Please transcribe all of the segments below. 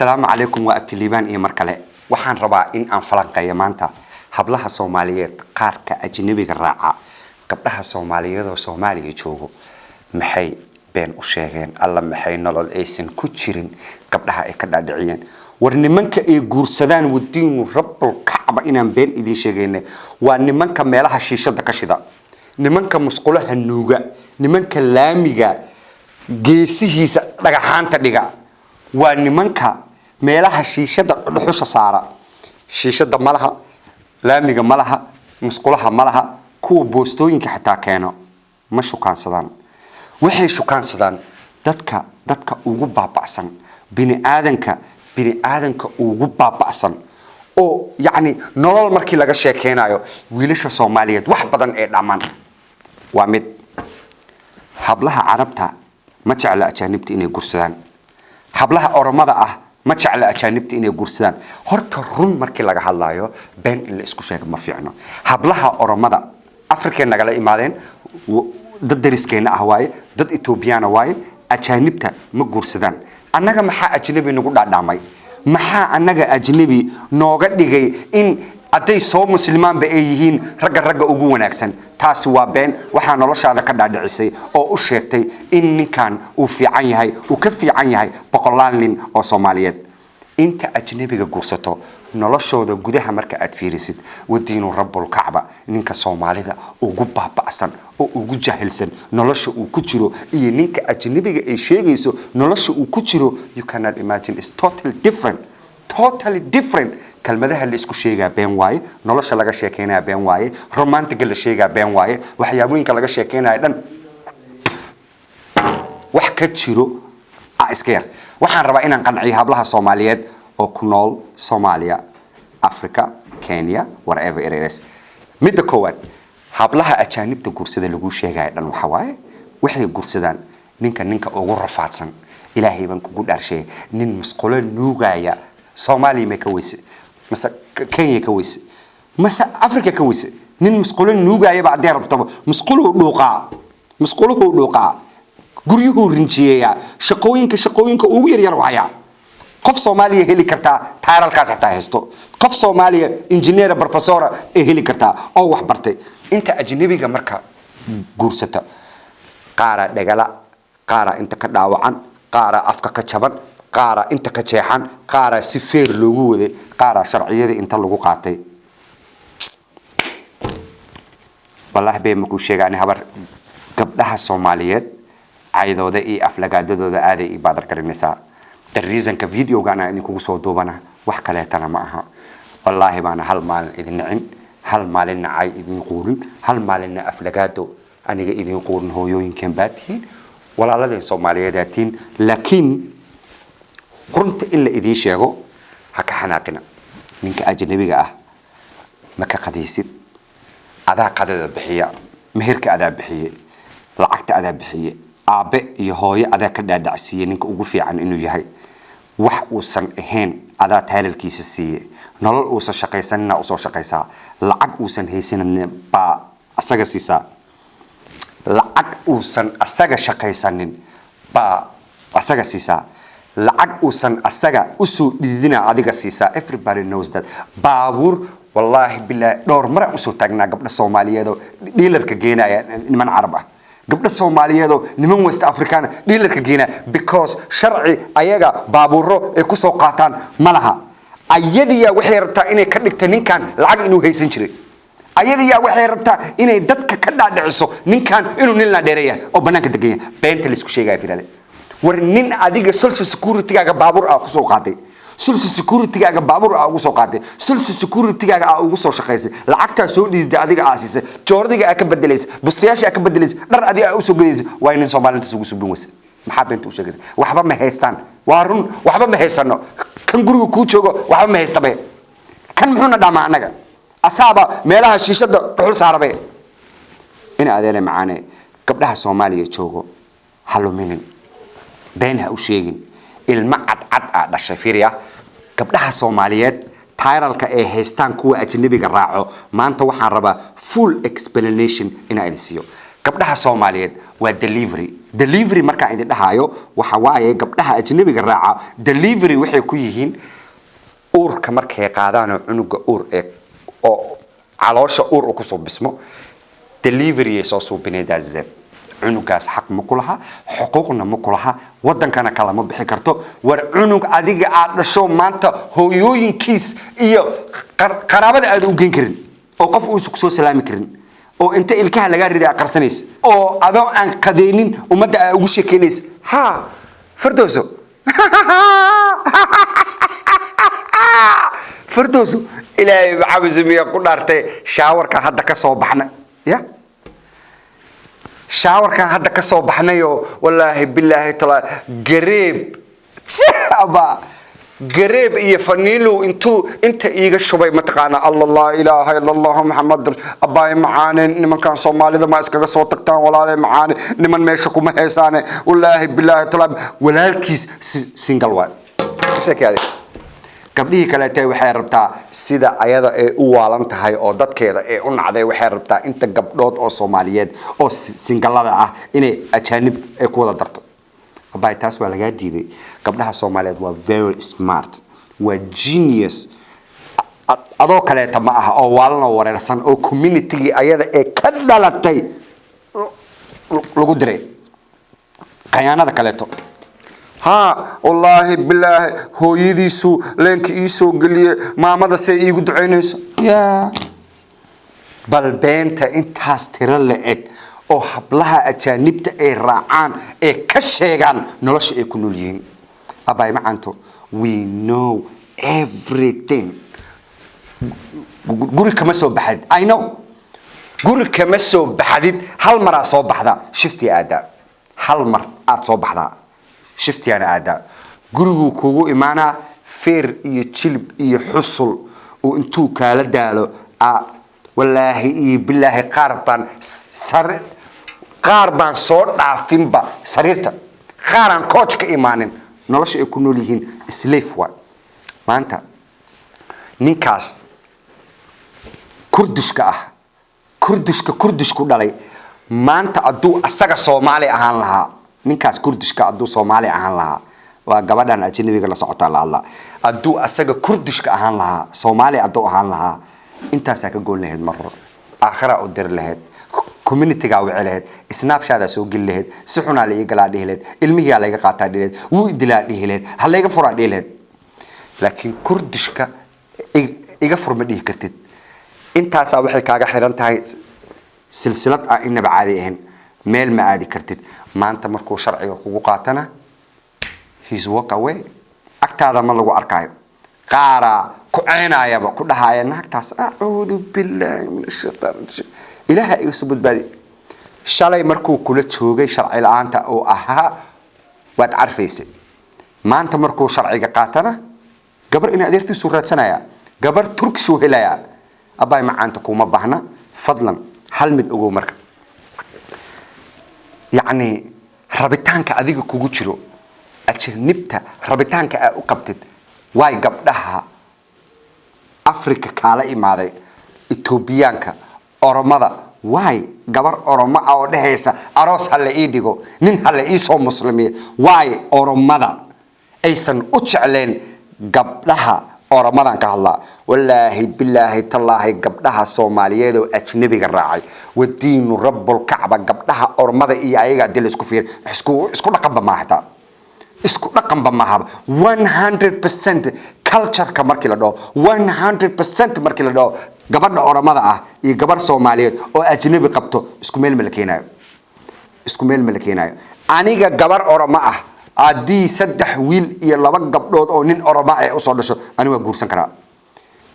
السلام عليكم وقت الليبان إيه مركله وحن ربع إن أنفلان قيمانتا hablaha Soomaaliyeed qaarka ajnabiga raaca gabdhaha Soomaaliyeed oo Soomaaliya joogo maxay been u sheegeen alla maxay nolol aysan ku jirin gabdhaha ay ka dhaadhiciyeen war nimanka ay guursadaan wadiinu rabbul kacba inaan been idin sheegayne waa nimanka meelaha shiishada ka shida nimanka musqulaha nuuga nimanka laamiga geesihiisa dhagaxaanta dhiga waa nimanka meelaha shiishada dhuxusha saara shiishada malaha laamiga malaha musqulaha malaha kuwa boostooyinka xataa keeno ma shukaansadaan waxay shukaansadaan dadka ugu baabacsan bini aadanka ugu baabacsan oo yaani nolol markii laga sheekeenayo wiilasha Soomaaliyeed wax badan ee dhamaan waa mid hablaha carabta ma jecla ajaanibta inay gursadaan hablaha oromada ah ma jecla ajaanibta inay gursadaan horta run markii laga hadlaayo been in la isku sheego ma fiicno hablaha oromada afrika nagala imaadeen dad dariskeena ah waaye dad Ethiopiana waaye ajaanibta ma gursadaan annaga maxaa ajnabi nagu dhaadhamay maxaa annaga ajnabi nooga dhigay in aday soo muslimaan ba ay yihiin ragga ugu wanaagsan taasi waa been waxa noloshaada ka dhaadhicisay oo u sheegtay in ninkan uu fiican yahay uu ka fiican yahay boqolaal nin oo Soomaaliyeed inta ajnabiga gursato noloshooda gudaha marka aad fiirisid wadiinu rabbul kacba ninka Soomaalida ugu baabacsan oo ugu jahilsan nolosha uu ku jiro iyo ninka ajnabiga ay sheegayso nolosha uu ku jiro you cannot imagine is totally different kalmadaha la isku sheegaa been waaye nolosha laga sheekeynaa been waaye romantic la sheegaa been waaye waxyaabooyinka laga sheekeynaa dhan wax ka jiro iska yar waxaan rabaa inaan qanciyo hablaha Soomaaliyeed oo ku nool Soomaaliya Africa Kenya wherever it is midda koowaad hablaha ajaanibta guursada lagu sheegay dhan waxa waaye waxay guursadaan ninka ugu rafaadsan ilaahay baan kugu dharshay nin musqulo nuugaya Soomaaliya ma ka weyse masa Kenya ka weyse masa Africa ka weyse nin musqulo nuugaya ba adeer rabto musqulo dhuuqa guryuhu rinjiyeeya shaqooyinka ugu yar waaya qof Soomaaliya heli kartaa taaralkaas xataa haysto qof Soomaaliya engineer professor heli kartaa oo wax bartay inta ajnabiga marka guursata qaara dhagala qaara inta ka dhaawacan qaara afka ka jaban qaara inta ka jeexan qaara si feer loogu waday qaara sharciyada inta lagu qaatay wallahi bay ma ku sheegaan habar gabdhaha Soomaaliyeed caydooda iyo aflagaadadooda aaday ibadar karinaysa الريزن كفيديو قانا إني كوسو دوبنا وحكلا تنا معها والله بانا هل مال إذن نعم هل مالنا عاي إذن يقولن هل مالنا أفلقاتو أنا إذن يقولن هو يمكن باتين ولا لدين صومالية داتين لكن قرنت إلا إذن شيغو هكا حناقنا منك أجنبي مكا قديسيد أذا قدد بحية مهرك أذا بحية لعقت أذا بحية aabe iyo hooyo ada ka dhaadhacsiye ninka ugu fiican inuu yahay wax uu san ahayn ada taalalkiisa siiye nolol uu soo shaqaysanina uu soo shaqaysaa lacag uu san haysanin ba asaga siisa lacag uu san asaga shaqaysanin ba asaga siisa lacag uu san asaga u soo dhidina adiga siisa everybody knows that baabur wallahi billahi door mar u soo taagnaa gabdha Soomaaliyeed oo dealerka geenaya niman Arab ah gabdha Soomaaliyeed oo niman West African dealerka geena because sharci ayaga baaburo ay ku soo qaataan malaha ayadiya waxay rabtaa inay ka dhigto ninkan lacag inuu haysan jiray ayadiya waxay rabtaa inay dadka ka dhaadhiciso ninkan inuu nin la dheereeyo oo banaanka degan beenta la isku sheegay fiirade war nin adiga social security gaaga baabur ah ku soo qaatay social security gaaga baabur ah ugu soo qaatay social security gaaga ah ugu soo shaqeysay lacagta soo dhiiday adiga aasisay joordiga ka bedelays bustayaasha ka bedelays dhar adiga u soo gadeysay waa in Soomaaliyeed isugu subin wasa maxaa beenta u sheegay waxba ma haystaan waa run waxba ma haysano kan guriga ku joogo waxba ma haystabe kan muxuu dhamaa anaga asaaba meelaha shiishada dhuxul saarabe in adeena macaane gabdhaha Soomaaliya joogo haluminin beenha u sheegin ilma cad dhashay fiiriya gabdhaha Soomaaliyeed taaralka ay haystaan kuwa ajnabiga raaco maanta waxaan rabaa full explanation in ay siiyo gabdhaha Soomaaliyeed waa delivery delivery marka idin dhahayo waxa waaye gabdhaha ajnabiga raaca delivery waxay ku yihiin uurka markay qaadaan cunuga uur oo caloosha uur ku soo bismo delivery soo suubinayda zed cunugaas xaq ma ku laha xuquuqna ma ku laha wadankana kala ma bixi karto war cunug adiga aad dhasho maanta hooyooyinkiis iyo qaraabada aad u geen karin oo qof uu soo salaami karin oo inta ilkaha laga riday qarsanaysa oo adoo aan qadeenin umada ugu sheekeynaysa ha Firdawso Firdawso ilaahay cabsimiya ku dhaartay shaawarka hadda ka soo baxna ya شاوركان هذا كسب بحنايو والله بالله تلا قريب شابا قريب يفنيلو انت ايغا شبي متقانا الله لا اله الا الله محمد اباي معانا نمن كان صومالي ما اسكا سو تغتان ولا معانا نمن ميشكو ما هيسانه والله بالله تلا ولالكيس سينجل وان شكي هذه gabdhii kale tay waxay rabtaa sida ayada ee u waalan tahay oo dadkeeda ee u nacday waxay rabtaa inta gabdhood oo Soomaaliyeed oo singalada ah inay ajaanib ay ku wada darto abay taas waa laga diiday gabdhaha Soomaaliyeed waa very smart waa genius adoo kale ma aha oo waalan oo wareersan oo community ayada ee ka dhalatay lagu diray qayaanada kale to ها والله بالله هو يديسو لينك يسو قليه مامada say iigu duceynayso ya bal beenta intaas tira la eg oo hablaha ajaanibta ay raacaan ee ka sheegan nolosha ay ku nool yihiin abay macanto we know everything guri kama soo baxad I know guri kama soo baxadid hal mar soo baxda shifti aada hal mar aad soo baxda شفتي أنا أدا قرقو كوغو إمانا فير إيه تشلب إيه حصل وإنتو كالا دالو والله إيه بالله قاربان صور عافين با سريرتا خاران كوشك إيمانين نلاش يكونوا ليهين سليفوا ما أنت نيكاس كردشكا دالي ما أنت أدو أساقا صومالي أهان لها ninkaas kurdishka aduu Soomaali ahaan laha waa gabadhan ajnabiga la socota Allah aduu asaga kurdishka ahaan laha Soomaali aduu ahaan laha intaas ka gool lahayd mar aakhira u dir lahayd community-ga u cilahayd snapchat soo gal lahayd si xuna la iga lahayd ilmihiya la iga qaataa dhileed wuu idilaa dhileed hal iga furaa dhileed laakiin kurdishka iga furma dhihi kartid intaas waxay kaaga xiran tahay silsilad ah inaba caadi ahayn meel ma aadi kartid maanta markuu sharciga kugu qaatana he's walk away agtaada ma lagu arkaayo qaara ku ceenayaba ku dhahaaya naagtaas a'uudu billahi minash shaytaan ilaaha iga soo badbaadi shalay markuu kula joogay sharci la'aanta oo ahaa waad arfaysay maanta markuu sharciga qaatana gabar in adeertiisu raadsanaya gabar turkish oo helaya abay macaanta kuma bahna fadlan hal mid ugu marka يعني ربطانك أديك كوجيرو أجنبتا ربطانك أقبتت واي قبلها أفريقيا كالا إمادة إثيوبيانك أورمادا واي قبر أورما أو دهيسا أروس هلا إيديكو نين هلا إيسو مسلمي واي أورمادا أيسن أتشعلين قبلها أورمادا كهلا والله بالله تالله قبلها الصوماليين وأجنبي الراعي والدين رب الكعبة قبلها أورمادا إيه أيها دل إسكوفير إسكو رقم بماهتا إسكو رقم بماهب 100% culture كمركلا دو 100% مركلا دو قبلنا أورمادا إيه قبل الصوماليين وأجنبي قبته إسكو ميل ملكينا أنيجا قبل أورمادا أدي سدح ويل يلا بقبض أو نين أربعة أصول شو أنا وجورسن كرا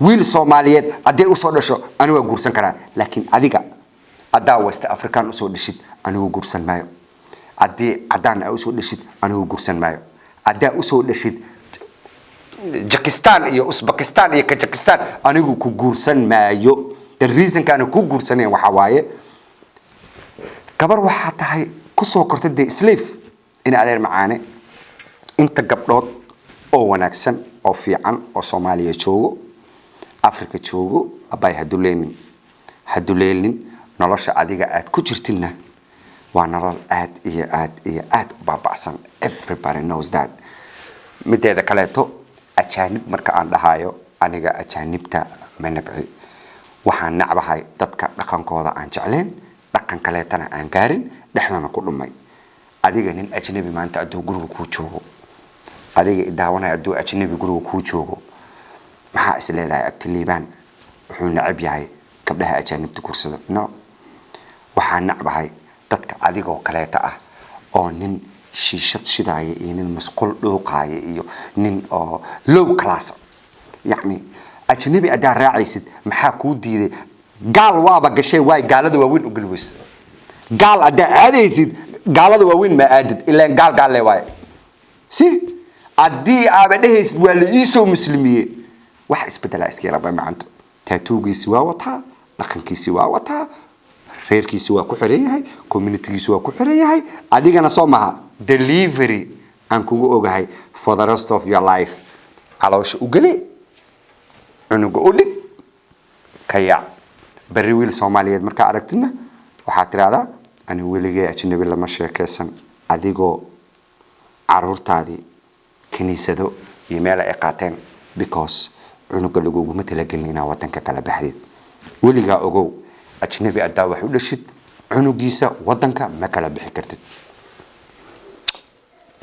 ويل صوماليات أدي أصول شو أنا وجورسن كرا لكن أديك أدا وست أفريقيا أصول شيء أنا وجورسن مايو أدي أدان أصول شيء أنا وجورسن مايو أدا أصول شيء جاكستان يا أوزبكستان يا كازاخستان أنا وجورسن مايو the reason كانوا وجورسن وحواي كبر واحد هاي كسو كرت دي سليف إن أدير معاني أنت قبلت أو ونكسن أو في عن أو صوماليا شوجو أفريقيا شوجو أباي هدولين نلاش عادية كتيرتنا ونرى آد بابعصن everybody knows that مدة كلاتو أجانب مركا عند هايو أنا جا أجانبتا من نبعي وحن نعبهاي تذكر لكن كوضا عن جعلين لكن كلاتنا عن كارين نحنا نقول ماي أديك إن أجنبي ما أنت أدو جرو كوتشوه أديك داونا أدو أجنبي جرو كوتشوه ما حاسس لذا أبتليبان وحنا عبياي قبلها أجانب تكورسه نو وحن نعبهاي dadka adigoo kaleeta ah oo nin shiishad shidaaya iyo nin masqul dhuuqaaya iyo nin oo low class yani ajnabi adaa raacaysid maxaa ku diiday gaal waaba gashay way gaalada waaweyn u galways gaal adaa aadaysid gaalada waaweyn ma aadid ilaa gaal leewaay si adii aaba dhehaysid waa la iisoo muslimiye wax isbedela iska yara maanta taatuugiisi waa wataa dhaqankiisi waa wataa reerkiisi waa ku xiran yahay communitygiisi waa ku xiran yahay adigana soo maha delivery aan kugu ogahay for the rest of your life caloosh u gali cunuga u dhig kaya bari wiil Soomaaliyeed marka aragtina waxa tiraahdaa ani weligay ajnabi lama sheekaysan adigoo caruurtaadii kaniisado iyo meel ay qaateen because cunuga lagu ma talagelina wadanka kala baxdid weliga ogow أجنبي أداه وحول الشد عنقيسة ودنك ما كلا بحكرتد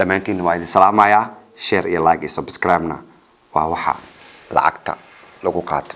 لما أنتي نوايد السلام عليكم شير إيه لايك سبسكرايبنا وهوحا لعكتا لقوقات